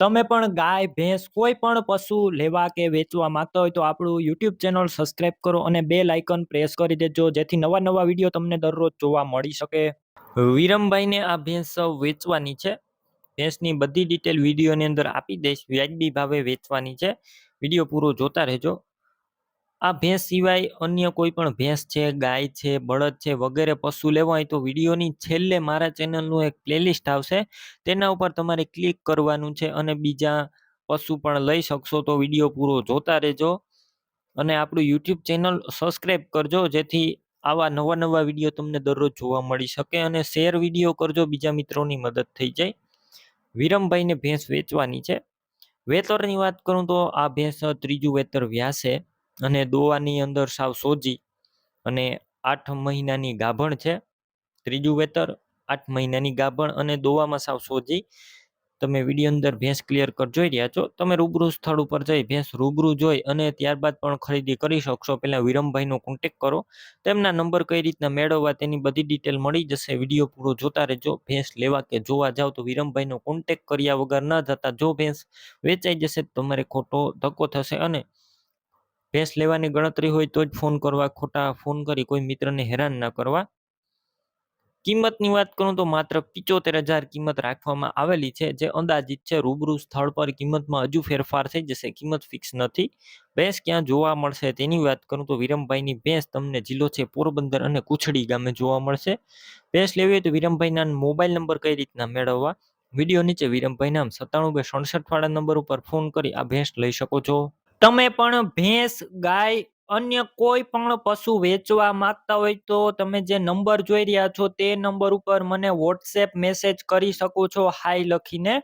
તમે પણ ગાય, ભેંસ કોઈ પણ પશુ લેવા કે વેચવા માંગતા હોય તો આપણું YouTube ચેનલ સબસ્ક્રાઇબ કરો અને બેલ આઇકન પ્રેસ કરી દેજો જેથી નવા વિડીયો તમને દરરોજ જોવા મળી શકે. વિરમભાઈને આ ભેંસ વેચવાની છે. ભેંસની બધી ડિટેલ વિડીયોની અંદર આપી દઈશ. વ્યાજબી ભાવે વેચવાની છે. વિડીયો પૂરો જોતા રહેજો. આ ભેંસ સિવાય અન્ય કોઈ પણ ભેંસ છે, ગાય છે, બળદ છે વગેરે પશુ લેવા હોય તો વિડીયોની છેલ્લે મારા ચેનલનું એક પ્લેલિસ્ટ આવશે. તેના ઉપર તમારે ક્લિક કરવાનું છે અને બીજા પશુ પણ લઈ શકશો. તો વિડીયો પૂરો જોતા રહેજો અને આપણું YouTube ચેનલ સબસ્ક્રાઇબ કરજો જેથી આવા નવા વિડીયો તમને દરરોજ જોવા મળી શકે અને શેર વિડીયો કરજો, બીજા મિત્રોની મદદ થઈ જાય. વિરમભાઈને ભેંસ વેચવાની છે. વેતરની વાત કરું તો આ ભેંસ ત્રીજું વેતર વ્યાસે અને દોવાની અંદર સાવ સોજી અને 8 મહિનાની ગાભણ છે. ત્રીજું વેતર, 8 મહિનાની ગાભણ અને દોવામાં સાવ સોજી. તમે વિડીયો અંદર ભેંસ ક્લિયર કટ જોઈ રહ્યા છો. તમે રૂબરૂ સ્થળ ઉપર જઈ ભેંસ રૂબરૂ જોઈ અને ત્યારબાદ પણ ખરીદી કરી શકશો. પહેલા વિરમભાઈનો કોન્ટેક કરો. તેમના નંબર કઈ રીતના મેળવવા તેની બધી ડિટેલ મળી જશે. વિડીયો પૂરો જોતા રહેજો. ભેંસ લેવા કે જોવા જાવ તો વિરમભાઈનો કોન્ટેક કર્યા વગર ન જતા. જો ભેંસ વેચાઈ જશે તમારે ખોટો ધક્કો થશે અને ભેંસ લેવાની ગણતરી હોય તો જ ફોન કરવા, ખોટા ફોન કરી કોઈ મિત્રને હેરાન ના કરવા. કિંમતની વાત કરું તો માત્ર 75,000 કિંમત રાખવામાં આવેલી છે, જે અંદાજિત છે. રૂબરૂ સ્થળ પર કિંમતમાં હજુ ફેરફાર થઈ જશે. કિંમત ફિક્સ નથી. ભેંસ ક્યાં જોવા મળશે તેની વાત કરું તો વિરમભાઈની ભેંસ તમને જિલ્લો છે પોરબંદર અને કુછડી ગામે જોવા મળશે. ભેંસ લેવી હોય તો વિરમભાઈના મોબાઈલ નંબર કઈ રીતના મેળવવા, વિડીયો નીચે વિરમભાઈ નામ 97 વાળા નંબર ઉપર ફોન કરી આ ભેંસ લઈ શકો છો. તમે પણ ભેંસ, ગાય, અન્ય કોઈ પણ પશુ વેચવા માંગતા હોય તો તમે જે નંબર જોઈ રહ્યા છો તે નંબર ઉપર મને WhatsApp મેસેજ કરી શકો છો હાય લખીને.